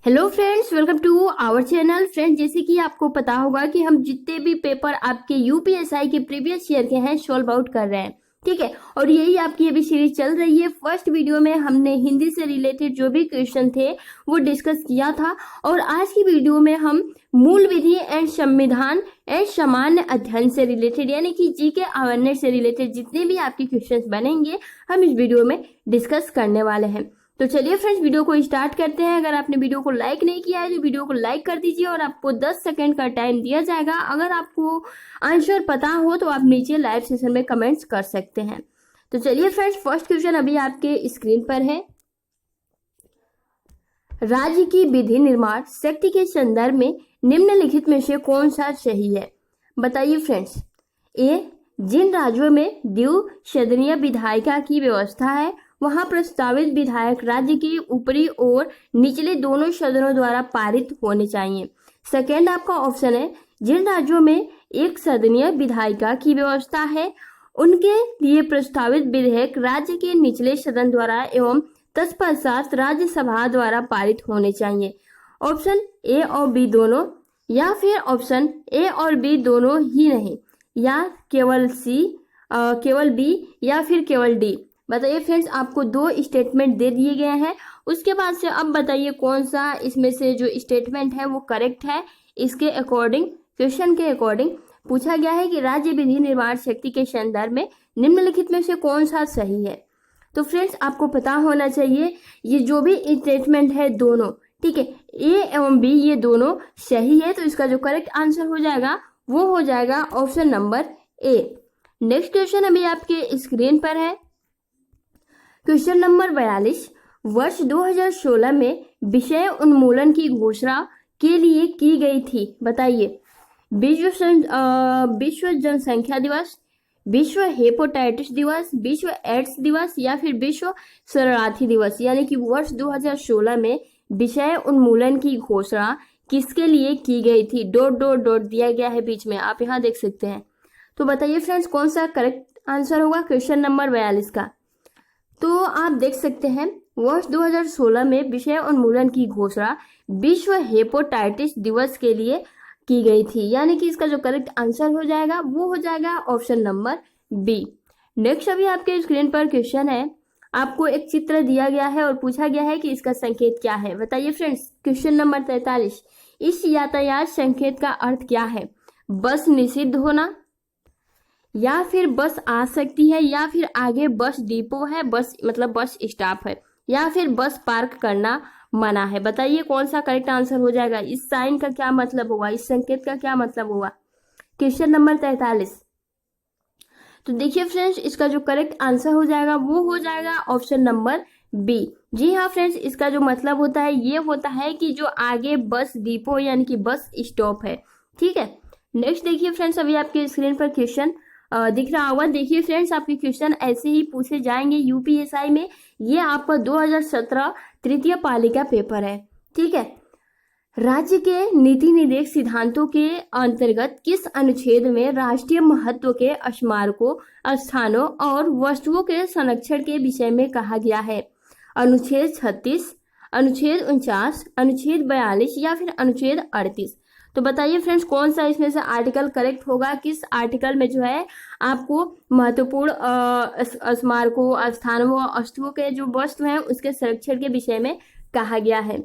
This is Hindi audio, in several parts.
Hello friends, welcome to our channel. Friends, जैसे कि आपको पता होगा कि हम जितने भी पेपर आपके यूपीएसआई के प्रीवियस ईयर के हैं सॉल्व आउट कर रहे हैं, ठीक है। और यही आपकी अभी सीरीज चल रही है। फर्स्ट वीडियो में हमने हिंदी से रिलेटेड जो भी क्वेश्चन थे वो डिस्कस किया था, और आज की वीडियो में हम मूल विधि एंड संविधान एंड सामान्य अध्ययन से रिलेटेड यानी कि जीके अवेयरनेस से रिलेटेड जितने भी आपके क्वेश्चन बनेंगे हम इस वीडियो में डिस्कस करने वाले हैं। तो चलिए फ्रेंड्स, वीडियो को स्टार्ट करते हैं। अगर आपने वीडियो को लाइक नहीं किया है तो वीडियो को लाइक कर दीजिए, और आपको 10 सेकंड का टाइम दिया जाएगा। अगर आपको आंसर पता हो तो आप नीचे लाइव सेशन में कमेंट्स कर सकते हैं। तो चलिए फ्रेंड्स, फर्स्ट क्वेश्चन अभी आपके स्क्रीन पर है। राज्य की विधि निर्माण शक्ति के संदर्भ में निम्नलिखित में से कौन सा सही है? बताइए फ्रेंड्स। ए, जिन राज्यों में द्विसदनीय विधायिका की व्यवस्था है वहां प्रस्तावित विधायक राज्य के ऊपरी और निचले दोनों सदनों द्वारा पारित होने चाहिए। सेकेंड आपका ऑप्शन है, जिन राज्यों में एक सदनीय विधायिका की व्यवस्था है उनके लिए प्रस्तावित विधेयक राज्य के निचले सदन द्वारा एवं तत्पश्चात राज्यसभा द्वारा पारित होने चाहिए। ऑप्शन ए और बी दोनों, या फिर ऑप्शन ए और बी दोनों ही नहीं, या केवल सी, केवल बी, या फिर केवल डी। बताइए फ्रेंड्स, आपको दो स्टेटमेंट दे दिए गए हैं। उसके बाद से अब बताइए कौन सा इसमें से जो स्टेटमेंट है वो करेक्ट है। इसके अकॉर्डिंग, क्वेश्चन के अकॉर्डिंग पूछा गया है कि राज्य विधि निर्माण शक्ति के संदर्भ में निम्नलिखित में से कौन सा सही है। तो फ्रेंड्स, आपको पता होना चाहिए ये जो भी स्टेटमेंट है दोनों, ठीक है, ए एवं बी ये दोनों सही है। तो इसका जो करेक्ट आंसर हो जाएगा वो हो जाएगा option number A. Next question अभी आपके स्क्रीन पर है। क्वेश्चन नंबर 42, वर्ष 2016 में विषय उन्मूलन की घोषणा के लिए की गई थी। बताइए। विश्व जनसंख्या दिवस, विश्व हेपेटाइटिस दिवस, विश्व एड्स दिवस, या फिर विश्व शरणार्थी दिवस। यानी कि वर्ष 2016 में विषय उन्मूलन की घोषणा किसके लिए की गई थी? डॉट डॉट डॉट दिया गया है बीच में, आप यहाँ देख सकते हैं। तो बताइए फ्रेंड्स, कौन सा करेक्ट आंसर होगा क्वेश्चन नंबर 42 का? तो आप देख सकते हैं वर्ष 2016 में विषय उन्मूलन की घोषणा विश्व हेपेटाइटिस दिवस के लिए की गई थी। यानी कि इसका जो करेक्ट आंसर हो जाएगा वो हो जाएगा ऑप्शन नंबर बी। नेक्स्ट अभी आपके स्क्रीन पर क्वेश्चन है। आपको एक चित्र दिया गया है और पूछा गया है कि इसका संकेत क्या है। बताइए फ्रेंड्स। क्वेश्चन नंबर 43, इस यातायात संकेत का अर्थ क्या है? बस निषिद्ध होना, या फिर बस आ सकती है, या फिर आगे बस डिपो है, बस मतलब बस स्टॉप है, या फिर बस पार्क करना मना है। बताइए कौन सा करेक्ट आंसर हो जाएगा? इस साइन का क्या मतलब होगा, इस संकेत का क्या मतलब होगा? Question number 43। तो देखिए फ्रेंड्स, इसका जो करेक्ट आंसर हो जाएगा वो हो जाएगा ऑप्शन नंबर बी। जी हाँ फ्रेंड्स, इसका जो मतलब होता है ये होता है कि जो आगे बस डिपो यानी कि बस स्टॉप है, ठीक है। नेक्स्ट देखिए फ्रेंड्स, अभी आपके स्क्रीन पर क्वेश्चन दिख रहा होगा। देखिए फ्रेंड्स, आपके क्वेश्चन ऐसे ही पूछे जाएंगे यूपीएसआई में। ये आपका 2017 तृतीय पाली का पेपर है, ठीक है। राज्य के नीति निर्देश सिद्धांतों के अंतर्गत किस अनुच्छेद में राष्ट्रीय महत्व के स्मारकों, स्थानों और वस्तुओं के संरक्षण के विषय में कहा गया है? अनुच्छेद 36, अनुच्छेद 49, अनुच्छेद 42, या फिर अनुच्छेद 38। तो बताइए फ्रेंड्स, कौन सा इसमें से आर्टिकल करेक्ट होगा? किस आर्टिकल में जो है आपको महत्वपूर्ण स्मारकों, स्थानों, वस्तुओं के जो वस्तु हैं उसके संरक्षण के विषय में कहा गया है?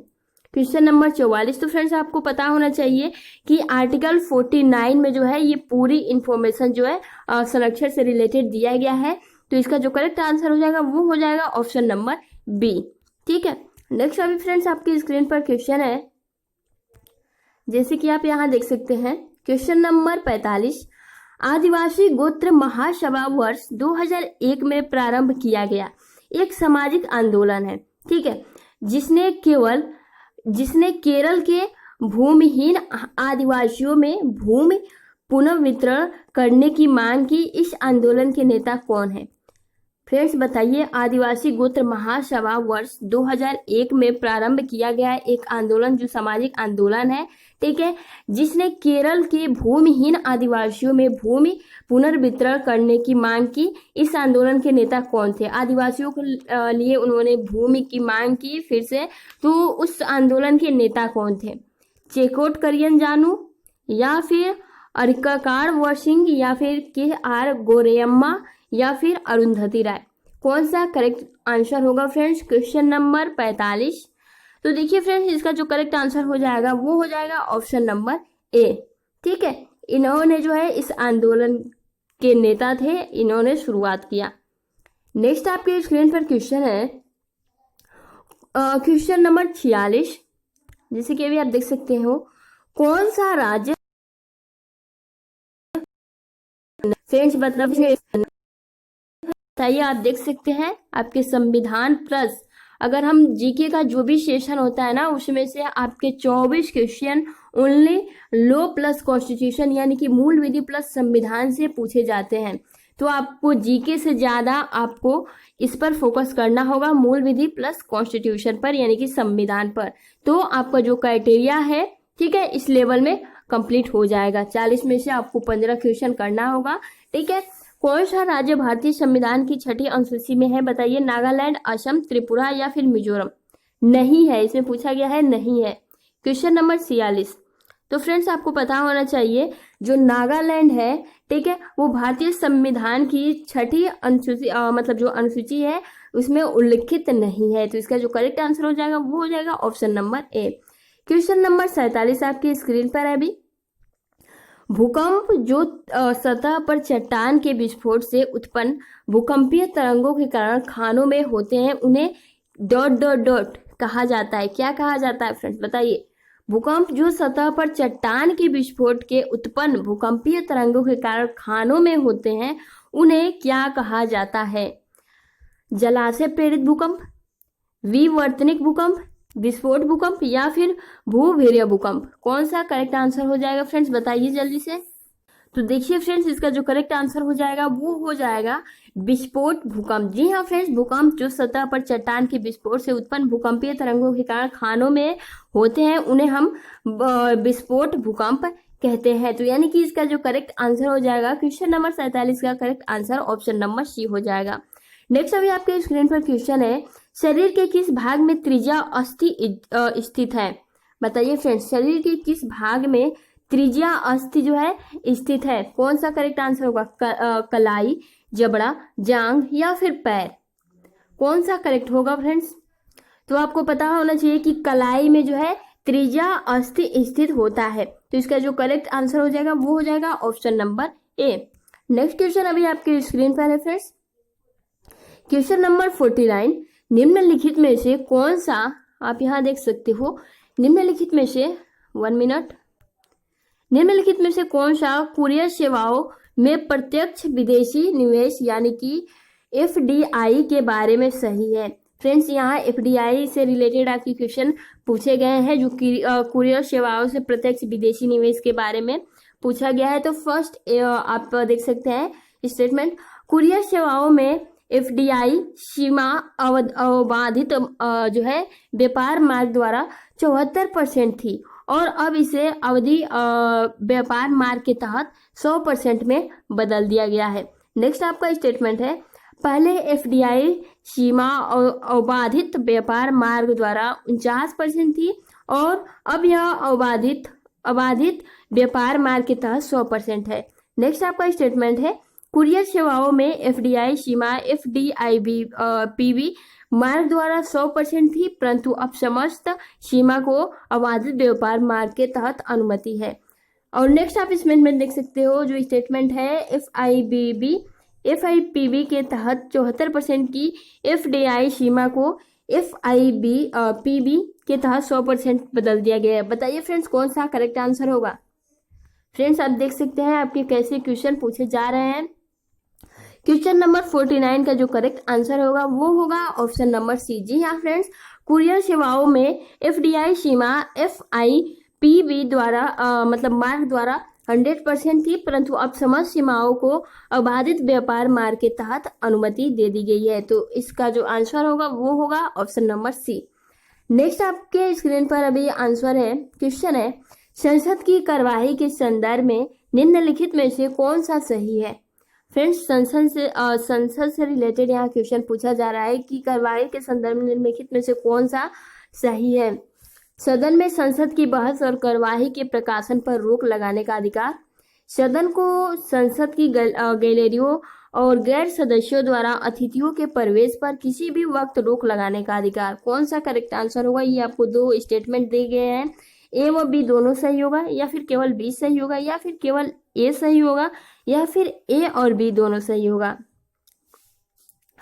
Question number 44। तो फ्रेंड्स, आपको पता होना चाहिए कि आर्टिकल 49 में जो है ये पूरी इंफॉर्मेशन जो है संरक्षण से रिलेटेड दिया गया है। तो इसका जो करेक्ट आंसर हो जाएगा वो हो जाएगा ऑप्शन नंबर बी, ठीक है। नेक्स्ट अभी फ्रेंड्स आपकी स्क्रीन पर क्वेश्चन है, जैसे कि आप यहाँ देख सकते हैं। क्वेश्चन नंबर 45, आदिवासी गोत्र महासभा वर्ष 2001 में प्रारंभ किया गया एक सामाजिक आंदोलन है, ठीक है, जिसने केरल के भूमिहीन आदिवासियों में भूमि पुनर्वितरण करने की मांग की। इस आंदोलन के नेता कौन है? फ्रेंड्स बताइए, आदिवासी गोत्र महासभा वर्ष 2001 में प्रारंभ किया गया एक आंदोलन जो सामाजिक आंदोलन है, ठीक है, जिसने केरल के भूमिहीन आदिवासियों में भूमि पुनर्वितरण करने की मांग की। इस आंदोलन के नेता कौन थे? आदिवासियों के लिए उन्होंने भूमि की मांग की फिर से, तो उस आंदोलन के नेता कौन थे? चेकोट करियन जानू, या फिर अरिक्काकार वर्सिंग, या फिर KR गोरेयम्मा, या फिर अरुंधति राय। कौन सा करेक्ट आंसर होगा फ्रेंड्स? Question number 45। तो देखिए फ्रेंड्स, इसका जो करेक्ट आंसर हो जाएगा वो हो जाएगा ऑप्शन नंबर ए, ठीक है। इन्होंने जो है इस आंदोलन के नेता थे, इन्होंने शुरुआत किया। नेक्स्ट आपके स्क्रीन पर क्वेश्चन है क्वेश्चन नंबर 46, जैसे कि अभी आप देख सकते हो, कौन सा राज्य फ्रेंड्स बताइए। आप देख सकते हैं आपके संविधान प्लस, अगर हम जीके का जो भी सेशन होता है ना, उसमें से आपके 24 question only law plus constitution यानी कि मूल विधि प्लस संविधान से पूछे जाते हैं। तो आपको जीके से ज्यादा आपको इस पर फोकस करना होगा, मूल विधि प्लस कॉन्स्टिट्यूशन पर यानी कि संविधान पर। तो आपका जो क्राइटेरिया है, ठीक है, इस लेवल में कंप्लीट हो जाएगा। 40 में से आपको 15 क्वेश्चन करना होगा, ठीक है। कौन सा राज्य भारतीय संविधान की 6ठी अनुसूची में है? बताइए। नागालैंड, असम, त्रिपुरा, या फिर मिजोरम? नहीं है, इसमें पूछा गया है, नहीं है। Question number 46। तो फ्रेंड्स आपको पता होना चाहिए, जो नागालैंड है, ठीक है, वो भारतीय संविधान की 6ठी अनुसूची मतलब जो अनुसूची है उसमें उल्लिखित नहीं है। तो इसका जो करेक्ट आंसर हो जाएगा वो हो जाएगा option number A. Question number 47 आपकी स्क्रीन पर है अभी। भूकंप जो सतह पर चट्टान के विस्फोट से उत्पन्न भूकंपीय तरंगों के कारण खानों में होते हैं, उन्हें ... कहा जाता है। क्या कहा जाता है फ्रेंड्स बताइए? भूकंप जो सतह पर चट्टान के विस्फोट के उत्पन्न भूकंपीय तरंगों के कारण खानों में होते हैं, उन्हें क्या कहा जाता है? जलाशय प्रेरित भूकंप, विवर्तनिक भूकंप, विस्फोट भूकंप, या फिर भूभिरीय भूकंप? कौन सा करेक्ट आंसर हो जाएगा फ्रेंड्स बताइए जल्दी से। तो देखिए फ्रेंड्स, इसका जो करेक्ट आंसर हो जाएगा वो हो जाएगा विस्फोट भूकंप। जी हाँ फ्रेंड्स, भूकंप जो सतह पर चट्टान के विस्फोट से उत्पन्न भूकंपीय तरंगों के कारण खानों में होते हैं, उन्हें हम विस्फोट भूकंप कहते हैं। तो यानी कि इसका जो करेक्ट आंसर हो जाएगा क्वेश्चन नंबर 47 का correct answer option number C हो जाएगा। नेक्स्ट अभी आपके स्क्रीन पर क्वेश्चन है, शरीर के किस भाग में त्रिज्या अस्थि स्थित है? बताइए फ्रेंड्स, शरीर के किस भाग में त्रिज्या अस्थि जो है स्थित है? कौन सा करेक्ट आंसर होगा? कलाई, जबड़ा, जांघ, या फिर पैर? कौन सा करेक्ट होगा फ्रेंड्स? तो आपको पता होना चाहिए कि कलाई में जो है त्रिज्या अस्थि स्थित होता है। तो इसका जो करेक्ट आंसर हो जाएगा वो हो जाएगा option number A. Next question अभी आपके स्क्रीन पर है फ्रेंड्स। क्वेश्चन नंबर 49, निम्नलिखित में से कौन सा, आप यहां देख सकते हो, निम्नलिखित में से 1 मिनट, निम्नलिखित में से कौन सा कुरियर सेवाओं में प्रत्यक्ष विदेशी निवेश यानी कि FDI के बारे में सही है? फ्रेंड्स यहाँ FDI से रिलेटेड आपके क्वेश्चन पूछे गए हैं, जो कुरियर सेवाओं से प्रत्यक्ष विदेशी निवेश के बारे में पूछा गया है। तो फर्स्ट आप देख सकते हैं स्टेटमेंट, कुरियर सेवाओं में FDI सीमा अबाधित जो है व्यापार मार्ग द्वारा 74% थी, और अब इसे अवधि व्यापार मार्ग के तहत 100% में बदल दिया गया है। नेक्स्ट आपका स्टेटमेंट है, पहले FDI सीमा अबाधित व्यापार मार्ग द्वारा 49% थी, और अब यह अबाधित व्यापार मार्ग के तहत 100% है। नेक्स्ट आपका स्टेटमेंट है, कुरियर सेवाओं में FDI सीमा FDIPB मार्ग द्वारा 100% थी, परंतु अब समस्त सीमा को अबाधित व्यापार मार्ग के तहत अनुमति है। और नेक्स्ट आप स्टेटमेंट देख सकते हो, जो स्टेटमेंट है FIPB के तहत 74% की FDI सीमा को FIPB के तहत 100% बदल दिया गया है। बताइए फ्रेंड्स कौन सा करेक्ट आंसर होगा? फ्रेंड्स आप देख सकते हैं आपके कैसे क्वेश्चन पूछे जा रहे हैं। क्वेश्चन नंबर 49 का जो करेक्ट आंसर होगा वो होगा ऑप्शन नंबर सी। जी हाँ फ्रेंड्स, कुरियर सेवाओं में FDI सीमा FIPB द्वारा मतलब मार्ग द्वारा 100% थी, परंतु अब समस्त सीमाओं को अबाधित व्यापार मार्ग के तहत अनुमति दे दी गई है। तो इसका जो आंसर होगा वो होगा ऑप्शन नंबर सी। नेक्स्ट आपके स्क्रीन पर अभी आंसर है, क्वेश्चन है, संसद की कार्यवाही के संदर्भ में निम्नलिखित में से कौन सा सही है। फ्रेंड्स, संसद से रिलेटेड यहाँ क्वेश्चन पूछा जा रहा है कि कार्यवाही के संदर्भ में निम्नलिखित में से कौन सा सही है। सदन में संसद की बहस और कार्यवाही के प्रकाशन पर रोक लगाने का अधिकार, सदन को संसद की गैलरियों और गैर सदस्यों द्वारा अतिथियों के प्रवेश पर किसी भी वक्त रोक लगाने का अधिकार। कौन सा करेक्ट आंसर होगा? ये आपको दो स्टेटमेंट दिए गए हैं, ए व बी दोनों सही होगा, या फिर केवल बी सही होगा, या फिर केवल ए सही होगा, या फिर ए और बी दोनों सही होगा।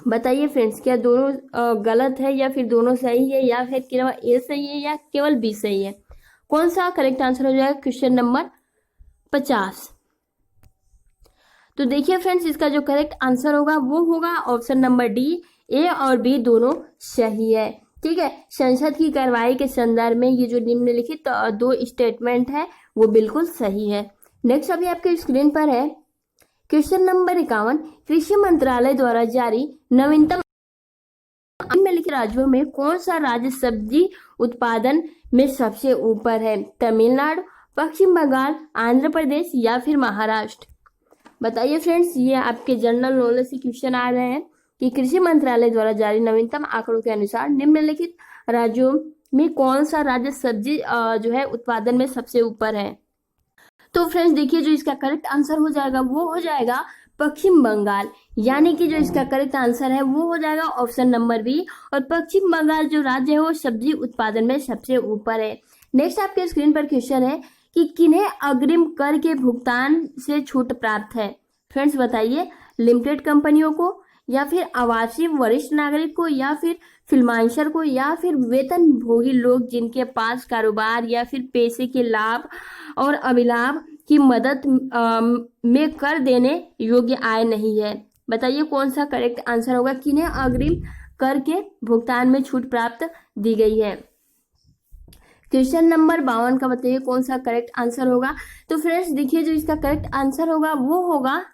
बताइए फ्रेंड्स, क्या दोनों गलत है या फिर दोनों सही है, या फिर केवल ए सही है या केवल बी सही है? कौन सा करेक्ट आंसर हो जाएगा क्वेश्चन नंबर 50? तो देखिए फ्रेंड्स, इसका जो करेक्ट आंसर होगा वो होगा ऑप्शन नंबर डी, ए और बी दोनों सही है। ठीक है, संसद की कार्यवाही के संदर्भ में ये जो निम्नलिखित दो स्टेटमेंट है वो बिल्कुल सही है। नेक्स्ट अभी आपके स्क्रीन पर है क्वेश्चन नंबर 51, कृषि मंत्रालय द्वारा जारी नवीनतम निम्नलिखित राज्यों में कौन सा राज्य सब्जी उत्पादन में सबसे ऊपर है? तमिलनाडु, पश्चिम बंगाल, आंध्र प्रदेश या फिर महाराष्ट्र? बताइए फ्रेंड्स, ये आपके जनरल नॉलेज से क्वेश्चन आ रहे हैं कि कृषि मंत्रालय द्वारा जारी नवीनतम आंकड़ों के अनुसार निम्नलिखित राज्यों में कौन सा राज्य सब्जी जो है उत्पादन में सबसे ऊपर है। तो फ्रेंड्स देखिए, जो इसका करेक्ट आंसर हो जाएगा वो हो जाएगा पश्चिम बंगाल, यानी कि जो इसका करेक्ट आंसर है वो हो जाएगा ऑप्शन नंबर बी, और पश्चिम बंगाल जो राज्य है वो सब्जी उत्पादन में सबसे ऊपर है। नेक्स्ट आपके स्क्रीन पर क्वेश्चन है कि किन्हें अग्रिम कर के भुगतान से छूट प्राप्त है। फ्रेंड्स बताइए, लिमिटेड कंपनियों को, या फिर आवासीय वरिष्ठ नागरिक को, या फिर फ्रीलांसर को, या फिर वेतन भोगी लोग जिनके पास कारोबार या फिर पैसे के लाभ और अभिलाभ की मदद में कर देने योग्य आय नहीं है। बताइए कौन सा करेक्ट आंसर होगा, किन्हें अग्रिम कर के भुगतान में छूट प्राप्त दी गई है। क्वेश्चन नंबर 52 का बताइए कौन सा करेक्ट आंसर होगा। तो फ्रेंड्स देखिए, जो इसका करेक्ट आंसर होगा वो होगा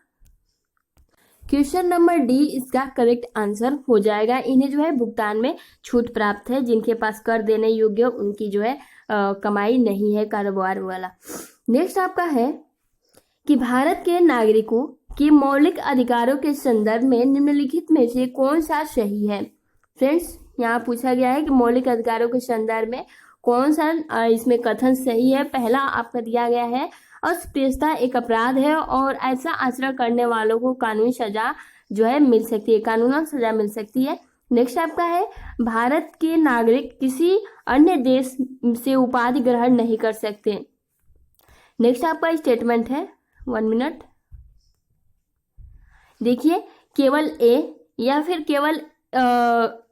क्वेश्चन नंबर डी, इसका करेक्ट आंसर हो जाएगा। इन्हें जो है भुगतान में छूट प्राप्त है, जिनके पास कर देने योग्य उनकी जो है कमाई नहीं है, कारोबार वाला। नेक्स्ट आपका है कि भारत के नागरिकों के मौलिक अधिकारों के संदर्भ में निम्नलिखित में से कौन सा सही है। फ्रेंड्स यहाँ पूछा गया है कि मौलिक अधिकारों के संदर्भ में कौन सा इसमें कथन सही है। पहला आपका दिया गया है, अस्पृश्यता एक अपराध है और ऐसा आचरण करने वालों को कानूनी सजा जो है मिल सकती है, कानूनन सजा मिल सकती है। नेक्स्ट आपका है, भारत के नागरिक किसी अन्य देश से उपाधि ग्रहण नहीं कर सकते। नेक्स्ट आपका स्टेटमेंट है, 1 मिनट, देखिए, केवल ए या फिर केवल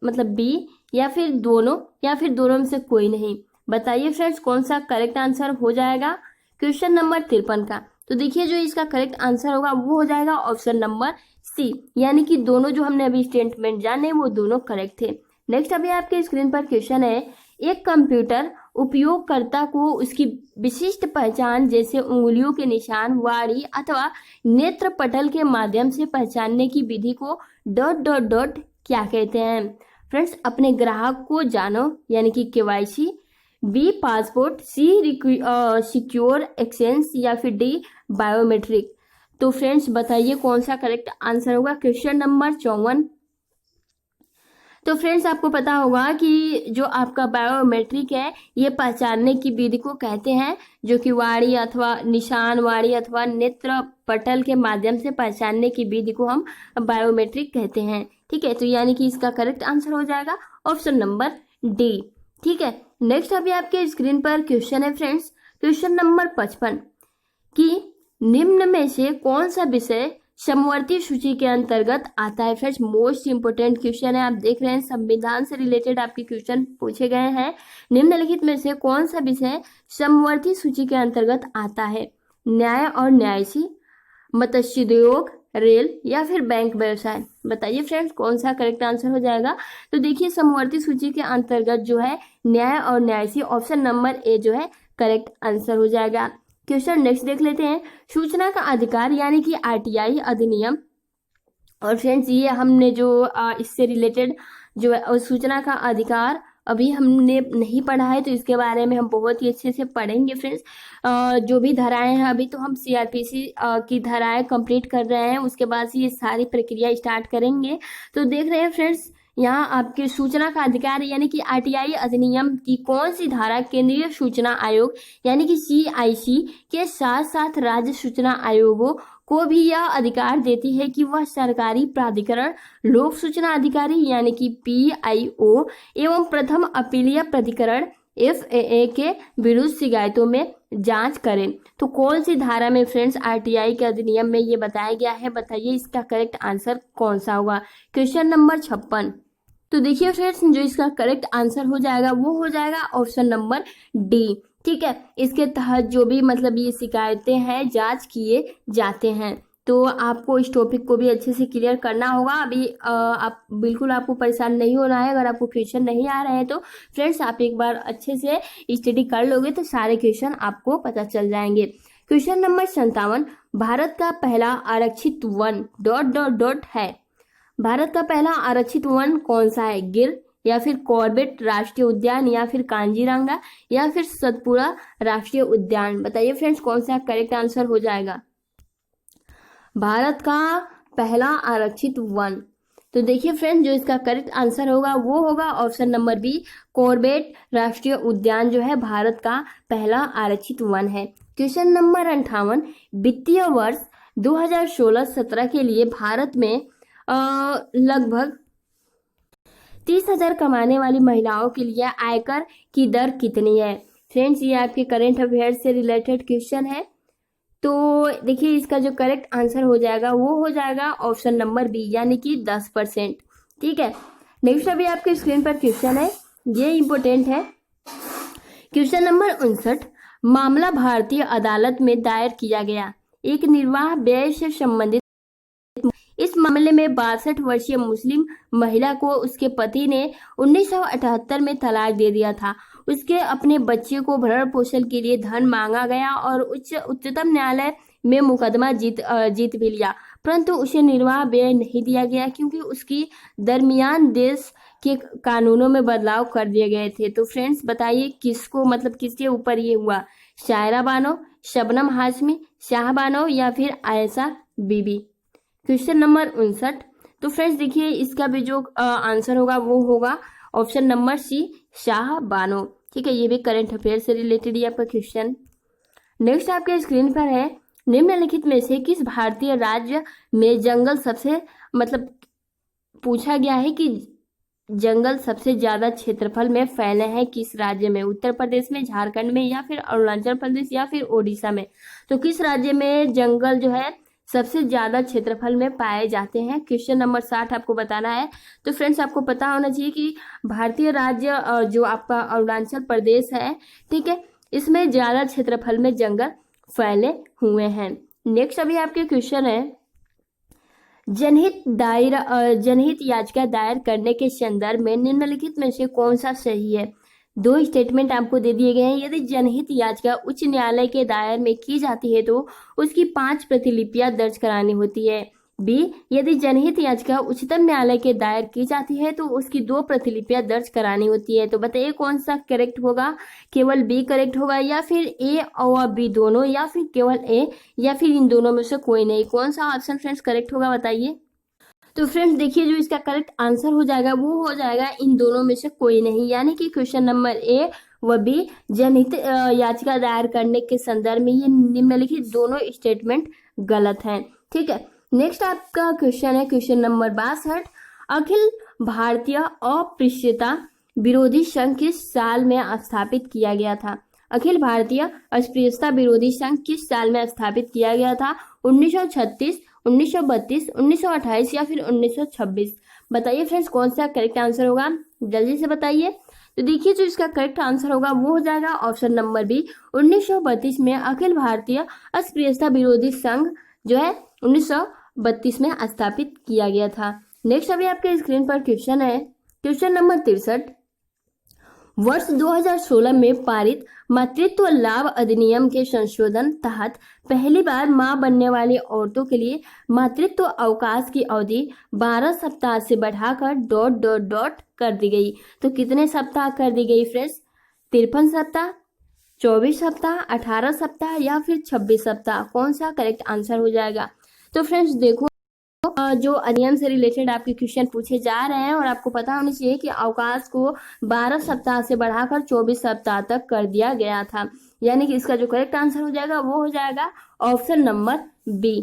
मतलब बी, या फिर दोनों में से कोई नहीं। बताइए फ्रेंड्स कौन सा करेक्ट आंसर हो जाएगा क्वेश्चन नंबर 53 का। तो देखिए, जो इसका करेक्ट आंसर होगा वो हो जाएगा ऑप्शन नंबर सी, यानी कि दोनों जो हमने अभी स्टेटमेंट जाने वो दोनों करेक्ट थे। नेक्स्ट अभी आपके स्क्रीन पर क्वेश्चन है, एक कंप्यूटर उपयोगकर्ता को उसकी विशिष्ट पहचान जैसे उंगलियों के निशान, वाणी अथवा नेत्र पटल के माध्यम से पहचानने की विधि को ... क्या कहते हैं। फ्रेंड्स अपने ग्राहक को जानो, यानी कि KYC, बी पासपोर्ट, सी सिक्योर एक्सचेंज, या फिर डी बायोमेट्रिक। तो फ्रेंड्स बताइए कौन सा करेक्ट आंसर होगा क्वेश्चन नंबर 54। तो फ्रेंड्स आपको पता होगा कि जो आपका बायोमेट्रिक है ये पहचानने की विधि को कहते हैं, जो कि वाणी अथवा निशान, वाणी अथवा नेत्र पटल के माध्यम से पहचानने की विधि को हम बायोमेट्रिक कहते हैं। ठीक है, तो यानी कि इसका करेक्ट आंसर हो जाएगा ऑप्शन नंबर डी। ठीक है, नेक्स्ट अभी आपके स्क्रीन पर क्वेश्चन है फ्रेंड्स, क्वेश्चन नंबर 55 कि निम्न में से कौन सा विषय समवर्ती सूची के अंतर्गत आता है। फ्रेंड्स मोस्ट इंपोर्टेंट क्वेश्चन है, आप देख रहे हैं संविधान से रिलेटेड आपके क्वेश्चन पूछे गए हैं। निम्नलिखित में से कौन सा विषय समवर्ती सूची के अंतर्गत आता है। न्याय और न्यायसी, मत्स्योद्योग, रेल, या फिर बैंक व्यवसाय। बताइए फ्रेंड्स कौन सा करेक्ट आंसर हो जाएगा। तो देखिए, समवर्ती सूची के अंतर्गत जो है न्याय और न्यायसी, ऑप्शन नंबर ए जो है करेक्ट आंसर हो जाएगा। क्वेश्चन नेक्स्ट देख लेते हैं। सूचना का अधिकार यानी कि आरटीआई अधिनियम। और फ्रेंड्स ये हमने जो इससे रिलेटेड जो सूचना का अधिकार अभी हमने नहीं पढ़ा है, तो इसके बारे में हम बहुत ही अच्छे से पढ़ेंगे फ्रेंड्स। जो भी धाराएं हैं, अभी तो हम सीआरपीसी की धाराएं कंप्लीट कर रहे हैं, उसके बाद से ये सारी प्रक्रिया स्टार्ट करेंगे। तो देख रहे हैं फ्रेंड्स, यहाँ आपके सूचना का अधिकार यानी कि आरटीआई अधिनियम की कौन सी धारा केंद्रीय सूचना आयोग यानी कि सीआईसी के साथ साथ राज्य सूचना आयोगों को भी यह अधिकार देती है कि वह सरकारी प्राधिकरण, लोक सूचना अधिकारी यानी कि पीआईओ एवं प्रथम अपीलीय प्राधिकरण एफएए के विरुद्ध शिकायतों में जांच करें। तो कौन सी धारा में फ्रेंड्स आरटीआई के अधिनियम में ये बताया गया है, बताइए इसका करेक्ट आंसर कौन सा होगा। Question number 56। तो देखिए फ्रेंड्स, जो इसका करेक्ट आंसर हो जाएगा वो हो जाएगा ऑप्शन नंबर डी। ठीक है, इसके तहत जो भी मतलब ये शिकायतें हैं जांच किए जाते हैं। तो आपको इस टॉपिक को भी अच्छे से क्लियर करना होगा। अभी आप बिल्कुल आपको परेशान नहीं होना है। अगर आपको क्वेश्चन नहीं आ रहे हैं तो फ्रेंड्स आप एक बार अच्छे से स्टडी कर लोगे तो सारे क्वेश्चन आपको पता चल जाएंगे। Question number 57। भारत का पहला आरक्षित वन ... है। भारत का पहला आरक्षित वन कौन सा है? गिर या फिर कॉर्बेट राष्ट्रीय उद्यान या फिर कांजीरंगा या फिर सतपुड़ा राष्ट्रीय उद्यान। बताइए फ्रेंड्स कौन सा करेक्ट आंसर हो जाएगा। भारत का पहला आरक्षित वन, तो देखिए फ्रेंड्स जो इसका करेक्ट आंसर होगा वो होगा ऑप्शन नंबर बी, कॉर्बेट राष्ट्रीय उद्यान जो है भारत का पहला आरक्षित वन है। Question number 58। वित्तीय वर्ष 2016-17 के लिए भारत में लगभग 30,000 कमाने वाली महिलाओं के लिए आयकर की दर कितनी है? फ्रेंड्स ये आपके करेंट अफेयर से रिलेटेड क्वेश्चन है। तो देखिए इसका जो करेक्ट आंसर हो जाएगा वो हो जाएगा ऑप्शन नंबर बी यानी कि 10%। ठीक है, नेक्स्ट अभी आपके स्क्रीन पर क्वेश्चन है, ये इंपॉर्टेंट है। Question number 59। मामला भारतीय अदालत में दायर किया गया एक निर्वाह व्यय से संबंधित। इस मामले में 62 वर्षीय मुस्लिम महिला को उसके पति ने 1978 में तलाक दे दिया था। उसके अपने बच्चे को भरण पोषण के लिए धन मांगा गया और उच्चतम न्यायालय में मुकदमा जीत भी लिया, परंतु उसे निर्वाह व्यय नहीं दिया गया क्योंकि उसकी दरमियान देश के कानूनों में बदलाव कर दिए गए थे। तो फ्रेंड्स बताइए किसको मतलब किसके ऊपर ये हुआ? शायरा बानो, शबनम हाशमी, शाह बानो या फिर आयशा बीबी। Question number 59। तो फ्रेंड्स देखिए इसका भी जो आंसर होगा वो होगा option number C, Shah Bano. ठीक है, ये भी करंट अफेयर से रिलेटेड ही आपका क्वेश्चन। नेक्स्ट आपके स्क्रीन पर है, निम्नलिखित में से किस भारतीय राज्य में जंगल सबसे मतलब पूछा गया है कि जंगल सबसे ज्यादा क्षेत्रफल में फैले हैं किस राज्य में? उत्तर प्रदेश में, झारखंड में या फिर अरुणाचल प्रदेश या फिर ओडिशा में। तो किस राज्य में जंगल जो है सबसे ज्यादा क्षेत्रफल में पाए जाते हैं? क्वेश्चन नंबर 60 आपको बताना है। तो फ्रेंड्स आपको पता होना चाहिए कि भारतीय राज्य जो आपका अरुणाचल प्रदेश है, ठीक है, इसमें ज्यादा क्षेत्रफल में जंगल फैले हुए हैं। नेक्स्ट अभी आपके क्वेश्चन है, जनहित याचिका दायर करने के संदर्भ में निम्नलिखित में से कौन सा सही है? 2 स्टेटमेंट आपको दे दिए गए हैं। यदि जनहित याचिका उच्च न्यायालय के दायर में की जाती है तो उसकी 5 प्रतिलिपियां दर्ज करानी होती है। बी, यदि जनहित याचिका उच्चतम न्यायालय के दायर की जाती है तो उसकी 2 प्रतिलिपियां दर्ज करानी होती है। तो बताइए कौन सा करेक्ट होगा? केवल बी करेक्ट होगा या फिर ए और बी दोनों या फिर केवल ए या फिर इन दोनों में से कोई नहीं? कौन सा ऑप्शन फ्रेंड्स करेक्ट होगा बताइए। तो फ्रेंड्स देखिए जो इसका करेक्ट आंसर हो जाएगा वो हो जाएगा इन दोनों में से कोई नहीं, यानी कि क्वेश्चन नंबर ए व बी जनहित याचिका दायर करने के संदर्भ में ये निम्नलिखित दोनों स्टेटमेंट गलत हैं। ठीक है, नेक्स्ट आपका क्वेश्चन है क्वेश्चन नंबर 62। अखिल भारतीय अस्पृश्यता विरोधी संघ किस साल में स्थापित किया गया था? अखिल भारतीय अस्पृश्यता विरोधी संघ किस साल में स्थापित किया गया था? 1936, 1932, 1928 या फिर 1926? बताइए फ्रेंड्स कौन सा करेक्ट आंसर होगा, जल्दी से बताइए। तो देखिए जो इसका करेक्ट आंसर होगा वो हो जाएगा ऑप्शन नंबर बी, 1932 में अखिल भारतीय अस्पृश्यता विरोधी संघ जो है 1932 में स्थापित किया गया था। नेक्स्ट अभी आपके स्क्रीन पर क्वेश्चन है क्वेश्चन नंबर 63। वर्ष 2016 में पारित मातृत्व लाभ अधिनियम के संशोधन तहत पहली बार मां बनने वाली औरतों के लिए मातृत्व अवकाश की अवधि 12 सप्ताह से बढ़ाकर ... कर दी गई। तो कितने सप्ताह कर दी गई फ्रेंड्स? 53 सप्ताह, 24 सप्ताह, 18 सप्ताह या फिर 26 सप्ताह? कौन सा करेक्ट आंसर हो जाएगा? तो फ्रेंड्स देखो, जो अधिनियम से रिलेटेड आपके क्वेश्चन पूछे जा रहे हैं और आपको पता होना चाहिए कि अवकाश को 12 सप्ताह से बढ़ाकर 24 सप्ताह तक कर दिया गया था। यानी कि इसका जो करेक्ट आंसर हो जाएगा वो हो जाएगा ऑप्शन नंबर बी।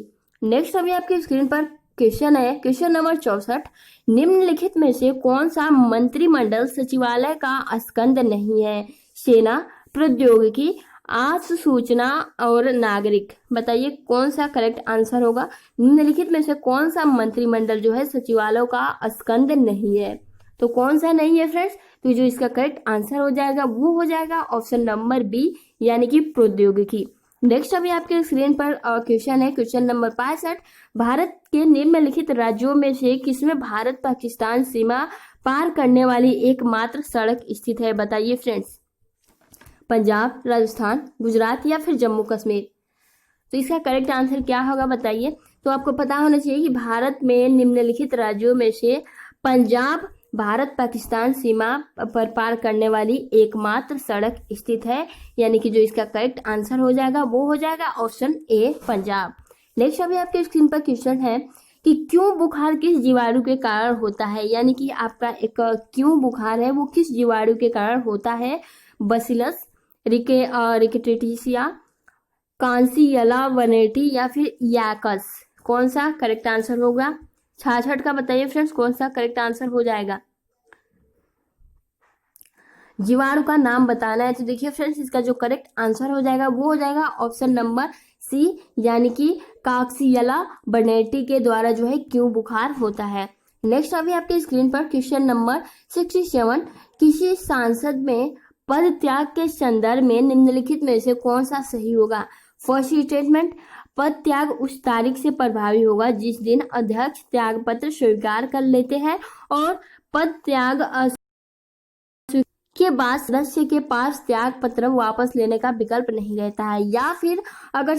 नेक्स्ट अभी आपके स्क्रीन पर क्वेश्चन है, क्वेश्चन नंबर 64। निम्नलिखित में से कौन सा मंत्रिमंडल सचिवालय का स्कंद नहीं है? सेना, प्रौद्योगिकी, आज सूचना और नागरिक। बताइए कौन सा करेक्ट आंसर होगा? निम्नलिखित में से कौन सा मंत्रिमंडल जो है सचिवालयों का स्कंद नहीं है? तो कौन सा नहीं है फ्रेंड्स? तो जो इसका करेक्ट आंसर हो जाएगा वो हो जाएगा ऑप्शन नंबर बी, यानी कि प्रौद्योगिकी। नेक्स्ट अभी आपके स्क्रीन पर क्वेश्चन है, क्वेश्चन नंबर 65। भारत के निम्नलिखित राज्यों में से किसमें भारत पाकिस्तान सीमा पार करने वाली एकमात्र सड़क स्थित है? बताइए फ्रेंड्स। पंजाब, राजस्थान, गुजरात या फिर जम्मू कश्मीर? तो इसका करेक्ट आंसर क्या होगा बताइए। तो आपको पता होना चाहिए कि भारत में निम्नलिखित राज्यों में से पंजाब भारत पाकिस्तान सीमा पर पार करने वाली एकमात्र सड़क स्थित है, यानी कि जो इसका करेक्ट आंसर हो जाएगा वो हो जाएगा ऑप्शन ए, पंजाब। नेक्स्ट अभी आपके स्क्रीन पर क्वेश्चन है कि क्यों बुखार किस जीवाणु के कारण होता है? यानी कि आपका एक क्यों बुखार है वो किस जीवाणु के कारण होता है? बसिलस, रिकेटिसिया, कांसियला वनेटी या फिर याकस? कौन सा करेक्ट आंसर होगा? 66 का बताइए फ्रेंड्स, कौन सा करेक्ट आंसर हो जाएगा? जीवाणु का नाम बताना है। तो देखिए फ्रेंड्स, इसका जो करेक्ट आंसर हो जाएगा वो हो जाएगा ऑप्शन नंबर सी, यानी कि काक्सियला बर्नेटी के द्वारा जो है क्यों बुखार होता है। नेक्स्ट अभी आपके स्क्रीन पर क्वेश्चन नंबर 67। किसी सांसद में पद त्याग के संदर्भ में निम्नलिखित में से कौन सा सही होगा? फर्स्ट स्टेटमेंट, पद त्याग उस तारीख से प्रभावी होगा जिस दिन अध्यक्ष त्याग पत्र स्वीकार कर लेते हैं और पद त्याग के बाद सदस्य के पास त्याग पत्र वापस लेने का विकल्प नहीं रहता है, या फिर अगर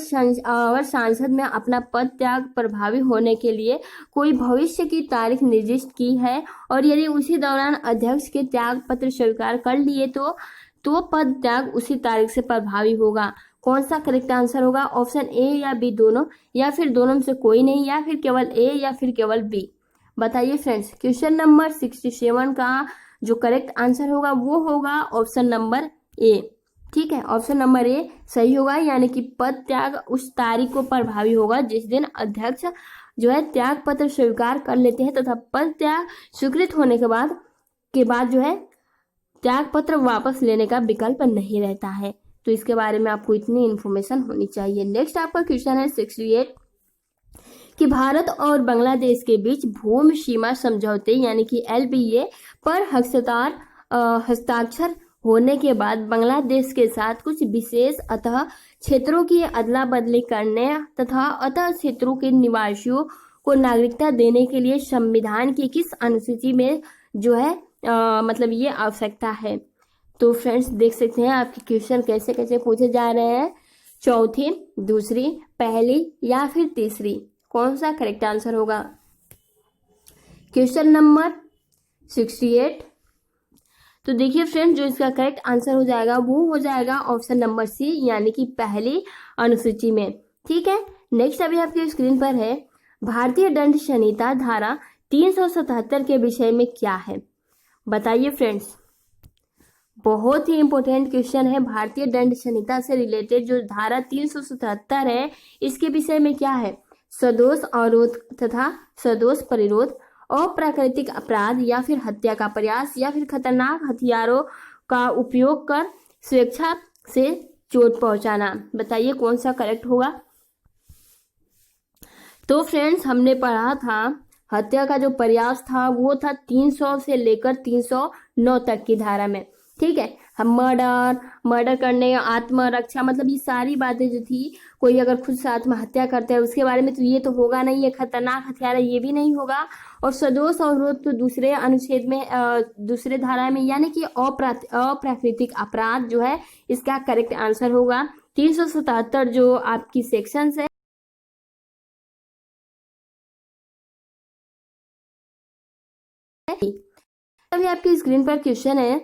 सांसद में अपना पद त्याग प्रभावी होने के लिए कोई भविष्य की तारीख निर्दिष्ट की है और यदि उसी दौरान अध्यक्ष के त्याग पत्र स्वीकार कर लिए तो पद त्याग उसी तारीख से प्रभावी होगा। कौन सा करेक्ट आंसर होगा? ऑप्शन ए या बी दोनों, या फिर दोनों में से कोई नहीं, या फिर केवल ए या फिर केवल बी? बताइए फ्रेंड्स। क्वेश्चन नंबर 67 का जो करेक्ट आंसर होगा वो होगा ऑप्शन नंबर ए। ठीक है, ऑप्शन नंबर ए सही होगा, यानी कि पद त्याग उस तारीख को प्रभावी होगा जिस दिन अध्यक्ष जो है त्याग पत्र स्वीकार कर लेते हैं तथा पद त्याग स्वीकृत होने के बाद जो है त्याग पत्र वापस लेने का विकल्प नहीं रहता है। तो इसके बारे में आपको इतनी इन्फॉर्मेशन होनी चाहिए। नेक्स्ट आपका क्वेश्चन है 68 कि भारत और बांग्लादेश के बीच भूमि सीमा समझौते यानी कि LPA पर हस्ताक्षर होने के बाद बांग्लादेश के साथ कुछ विशेष अतः क्षेत्रों की अदला बदली करने तथा अतः क्षेत्रों के निवासियों को नागरिकता देने के लिए संविधान की किस अनुसूची में जो है मतलब ये आवश्यकता है? तो फ्रेंड्स देख सकते हैं आपके क्वेश्चन कैसे कैसे पूछे जा रहे हैं। चौथी, दूसरी, पहली या फिर तीसरी? कौन सा करेक्ट आंसर होगा? Question number 68। तो देखिए फ्रेंड्स, जो इसका करेक्ट आंसर हो जाएगा वो हो जाएगा ऑप्शन नंबर सी, यानी कि पहली अनुसूची में। ठीक है, नेक्स्ट अभी आपके स्क्रीन पर है भारतीय दंड संहिता धारा 377 के विषय में क्या है? बताइए फ्रेंड्स। बहुत ही इंपॉर्टेंट क्वेश्चन है। भारतीय दंड संहिता से रिलेटेड जो धारा 377 है इसके विषय में क्या है? सदोष अवरोध तथा सदोष परिरोध, अप्राकृतिक अपराध या फिर हत्या का प्रयास या फिर खतरनाक हथियारों का उपयोग कर स्वेच्छा से चोट पहुंचाना। बताइए कौन सा करेक्ट होगा? तो फ्रेंड्स हमने पढ़ा था हत्या का जो प्रयास था वो था 300 से लेकर 309 तक की धारा में। ठीक है, हम मर्डर करने, आत्मरक्षा, मतलब ये सारी बातें जो थी, कोई अगर खुद से आत्महत्या करता है उसके बारे में, तो ये तो होगा नहीं, ये खतरनाक हथियार है, ये भी नहीं होगा। और सदोष अवरोध तो दूसरे अनुच्छेद में, दूसरे धारा में, यानी कि अप्राकृतिक अपराध जो है इसका करेक्ट आंसर होगा। 377 जो आपकी सेक्शंस है। अभी आपकी स्क्रीन पर क्वेश्चन है,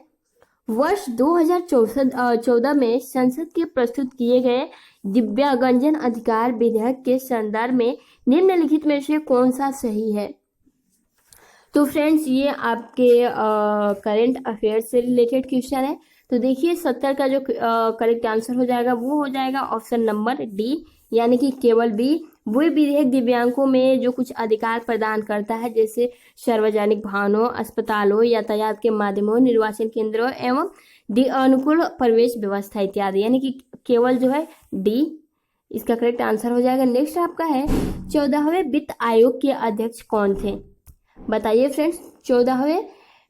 वर्ष 2014 में संसद के प्रस्तुत किए गए दिव्यांगजन अधिकार विधेयक के संदर्भ में निम्नलिखित में से कौन सा सही है? तो फ्रेंड्स ये आपके करंट अफेयर्स से रिलेटेड क्वेश्चन है। तो देखिए 70 का जो करेक्ट आंसर हो जाएगा वो हो जाएगा ऑप्शन नंबर डी, यानी कि केवल बी। वो विधेयक दिव्यांगों में जो कुछ अधिकार प्रदान करता है, जैसे सार्वजनिक भवनों, अस्पतालों, यातायात के माध्यमों, निर्वाचन केंद्रों एवं अनुकूल प्रवेश व्यवस्था इत्यादि, यानी कि केवल जो है डी इसका करेक्ट आंसर हो जाएगा। नेक्स्ट आपका है 14वें वित्त आयोग के अध्यक्ष कौन थे? बताइए फ्रेंड्स, 14वें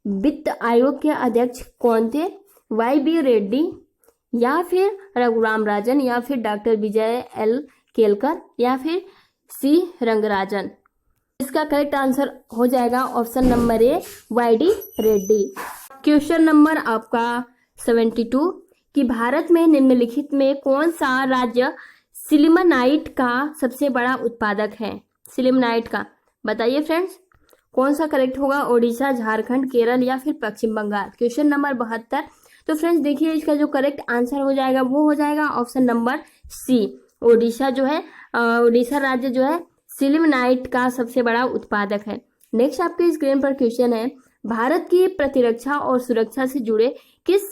वित्त आयोग के अध्यक्ष कौन थे? YB रेड्डी, या फिर रघुराम राजन, या फिर डॉक्टर विजय एल केलकर, या फिर सी रंगराजन? इसका करेक्ट आंसर हो जाएगा option number A, YD Reddy. Question number आपका 72 कि भारत में निम्नलिखित में कौन सा राज्य सिलिमनाइट का सबसे बड़ा उत्पादक है? सिलिमनाइट का बताइए फ्रेंड्स, कौन सा करेक्ट होगा? ओडिशा, झारखंड, केरल, या फिर पश्चिम बंगाल? Question number 72। तो फ्रेंड्स देखिए इसका जो करेक्ट आंसर हो जाएगा वो हो जाएगा ऑप्शन नंबर सी, ओडिशा जो है, ओडिशा राज्य जो है सिलिमनाइट का सबसे बड़ा उत्पादक है। नेक्स्ट आपके स्क्रीन पर क्वेश्चन है, भारत की प्रतिरक्षा और सुरक्षा से जुड़े किस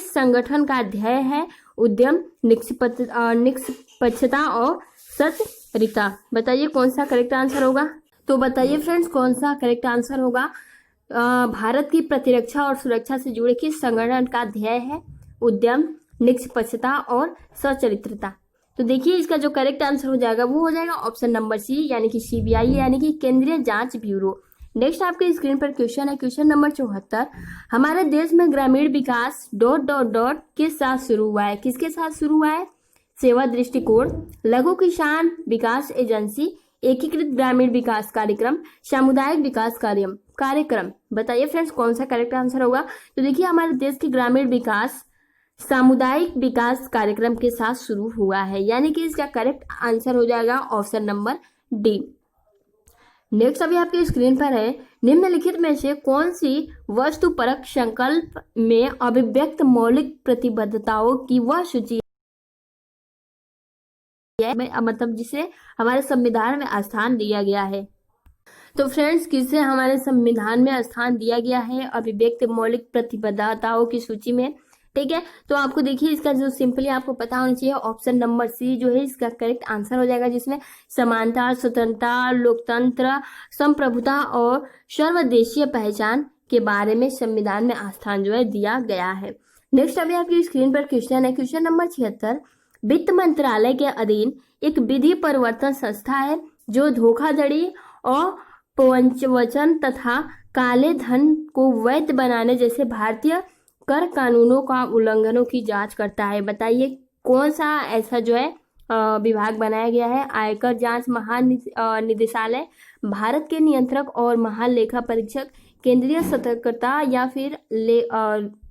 संगठन का ध्येय है उद्यम, निष्पक्षता और सच्चरिता? बताइए कौन सा करेक्ट आंसर होगा? तो बताइए फ्रेंड्स कौन सा करेक्ट आंसर होगा? भारत की प्रतिरक्षा और सुरक्षा से जुड़े किस संगठन का ध्येय है उद्यम, निष्पक्षता और सच्चरित्रता? तो देखिए इसका जो करेक्ट आंसर हो जाएगा वो हो जाएगा ऑप्शन नंबर सी, यानी कि CBI, यानी कि केंद्रीय जांच ब्यूरो। नेक्स्ट आपके स्क्रीन पर क्वेश्चन है, क्वेश्चन नंबर 74, हमारे देश में ग्रामीण विकास ... के साथ शुरू हुआ है? किसके साथ शुरू हुआ है? सेवा दृष्टिकोण, लघु किसान विकास एजेंसी, एकीकृत ग्रामीण विकास कार्यक्रम, सामुदायिक विकास कार्यक्रम? बताइए फ्रेंड्स कौन सा करेक्ट आंसर होगा? तो देखिए हमारे देश की ग्रामीण विकास सामुदायिक विकास कार्यक्रम के साथ शुरू हुआ है, यानी कि इसका करेक्ट आंसर हो जाएगा ऑप्शन नंबर डी। नेक्स्ट अभी आपके स्क्रीन पर है, निम्नलिखित में से कौन सी वस्तुपरक संकल्प में अभिव्यक्त मौलिक प्रतिबद्धताओं की वह सूची है, मतलब जिसे हमारे संविधान में स्थान दिया गया है? तो फ्रेंड्स किसे हमारे संविधान में स्थान दिया गया है अभिव्यक्त मौलिक प्रतिबद्धताओं की सूची में? ठीक है, तो आपको देखिए इसका जो सिंपली आपको पता होना चाहिए, ऑप्शन नंबर सी जो है इसका करेक्ट आंसर हो जाएगा, जिसमें समानता, स्वतंत्रता, लोकतंत्र, संप्रभुता और सर्वदेशीय पहचान के बारे में संविधान में स्थान जो है दिया गया है। नेक्स्ट अभी आपकी स्क्रीन पर क्वेश्चन है, क्वेश्चन नंबर 76, वित्त मंत्रालय के अधीन एक विधि परिवर्तन संस्था है जो धोखाधड़ी और प्रवंचन तथा काले धन को वैध बनाने जैसे भारतीय कर कानूनों का उल्लंघनों की जांच करता है? बताइए कौन सा ऐसा जो है विभाग बनाया गया है? आयकर जांच महानिदेशालय, भारत के नियंत्रक और महालेखा परीक्षक, केंद्रीय सतर्कता, या फिर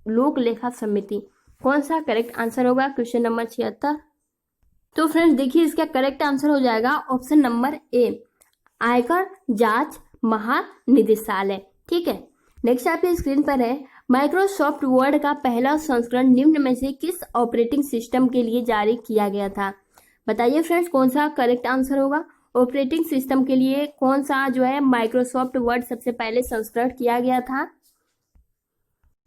लोक लेखा समिति? कौन सा करेक्ट आंसर होगा क्वेश्चन नंबर 76? तो फ्रेंड्स देखिए इसका करेक्ट आंसर हो जाएगा ऑप्शन नंबर ए, आयकर जांच महानिदेशालय। ठीक है, नेक्स्ट आपके स्क्रीन पर है, माइक्रोसॉफ्ट वर्ड का पहला संस्करण निम्न में से किस ऑपरेटिंग सिस्टम के लिए जारी किया गया था? बताइए फ्रेंड्स कौन सा करेक्ट आंसर होगा? ऑपरेटिंग सिस्टम के लिए कौन सा जो है माइक्रोसॉफ्ट वर्ड सबसे पहले संस्करण किया गया था?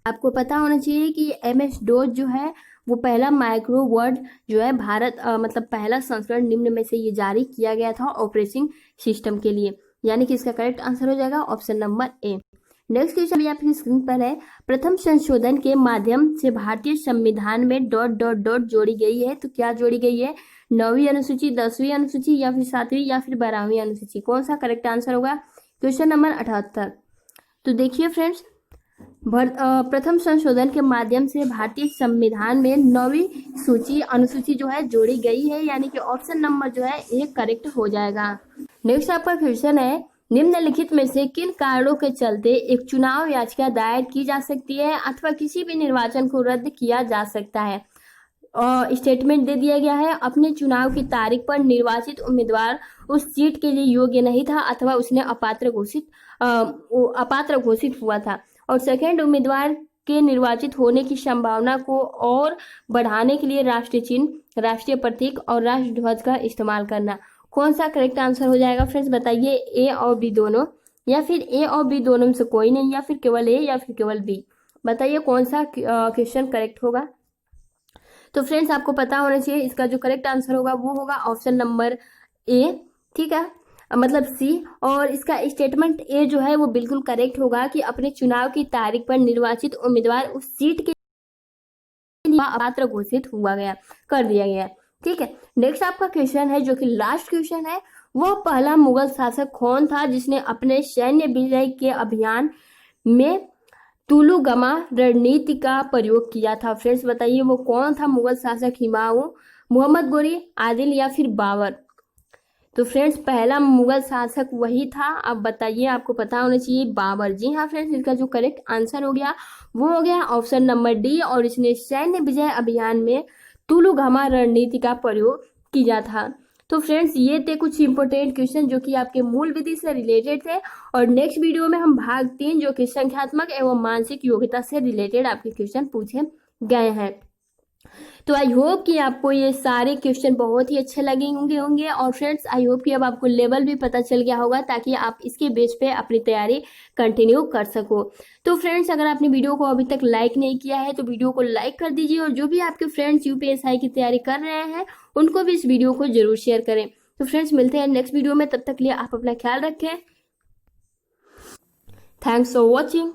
आपको पता होना चाहिए कि MS DOS जो है वो पहला माइक्रो वर्ड जो है भारत मतलब पहला संस्करण निम्न में से ये जारी किया गया था ऑपरेटिंग सिस्टम के लिए, यानी कि इसका करेक्ट आंसर हो जाएगा option number A. Next question आपकी स्क्रीन पर है, प्रथम संशोधन के माध्यम से भारतीय संविधान में ... जोड़ी गई है, तो क्या जोड़ी गई है? 9वीं अनुसूची, 10वीं अनुसूची, या फिर 7वीं या फिर 12वीं अनुसूची? कौन सा करेक्ट आंसर होगा क्वेश्चन नंबर 78? तो देखिए फ्रेंड्स प्रथम संशोधन के माध्यम से भारतीय संविधान में 9वीं सूची अनुसूची जो है जोड़ी गई है, यानी कि ऑप्शन नंबर जो है 1 करेक्ट हो जाएगा। नेक्स्ट आपका क्वेश्चन है, निम्नलिखित में से किन कारणों के चलते एक चुनाव याचिका दायर की जा सकती है अथवा किसी भी निर्वाचन को रद्द किया जा सकता है। स्टेटमेंट दे दिया गया है, अपने चुनाव की तारीख पर निर्वाचित उम्मीदवार उस सीट के लिए योग्य नहीं था अथवा उसने अपात्र घोषित हुआ था। और सेकंड, उम्मीदवार के निर्वाचित होने की संभावना को और बढ़ाने के लिए राष्ट्रीय चिन्ह, राष्ट्रीय प्रतीक और राष्ट्रध्वज का इस्तेमाल करना। कौन सा करेक्ट आंसर हो जाएगा फ्रेंड्स, बताइए, ए और बी दोनों, या फिर ए और बी दोनों में से कोई नहीं, या फिर केवल ए या फिर केवल बी। बताइए कौन सा क्वेश्चन करेक्ट होगा। तो फ्रेंड्स आपको पता होना चाहिए, इसका जो करेक्ट आंसर होगा वो होगा ऑप्शन नंबर ए, ठीक है, मतलब सी। और इसका स्टेटमेंट ए जो है वो बिल्कुल करेक्ट होगा कि अपने चुनाव की तारीख पर निर्वाचित उम्मीदवार उस सीट के लिए अपात्र घोषित कर दिया गया, ठीक है। नेक्स्ट आपका क्वेश्चन है जो कि लास्ट क्वेश्चन है, वह पहला मुगल शासक कौन था जिसने अपने सैन्य विजय के अभियान में तुलुगमा रणनीति का प्रयोग किया था। फ्रेंड्स बताइए वो कौन था मुगल शासक, हुमायूं, मोहम्मद गोरी, आदिल या फिर बाबर। तो फ्रेंड्स पहला मुगल शासक वही था। अब बताइए, आपको पता होना चाहिए, बाबर। जी हाँ फ्रेंड्स, इसका जो करेक्ट आंसर हो गया वो हो गया ऑप्शन नंबर डी, और इसने सैन्य विजय अभियान में तुलुगमा रणनीति का प्रयोग किया था। तो फ्रेंड्स ये थे कुछ इंपॉर्टेंट क्वेश्चन जो कि आपके मूल विधि से रिलेटेड थे, और नेक्स्ट वीडियो में हम भाग 3 जो कि संख्यात्मक एवं मानसिक योग्यता से रिलेटेड आपके क्वेश्चन पूछे गए हैं। तो आई होप कि आपको ये सारे क्वेश्चन बहुत ही अच्छे लगे होंगे और फ्रेंड्स आई होप कि अब आपको लेवल भी पता चल गया होगा ताकि आप इसके बेस पे अपनी तैयारी कंटिन्यू कर सको। तो फ्रेंड्स अगर आपने वीडियो को अभी तक लाइक नहीं किया है तो वीडियो को लाइक कर दीजिए, और जो भी आपके फ्रेंड्स यूपीएसआई की तैयारी कर रहे हैं उनको भी इस वीडियो को जरूर शेयर करें। तो फ्रेंड्स मिलते हैं नेक्स्ट वीडियो में, तब तक के लिए आप अपना ख्याल रखें। Thanks for watching.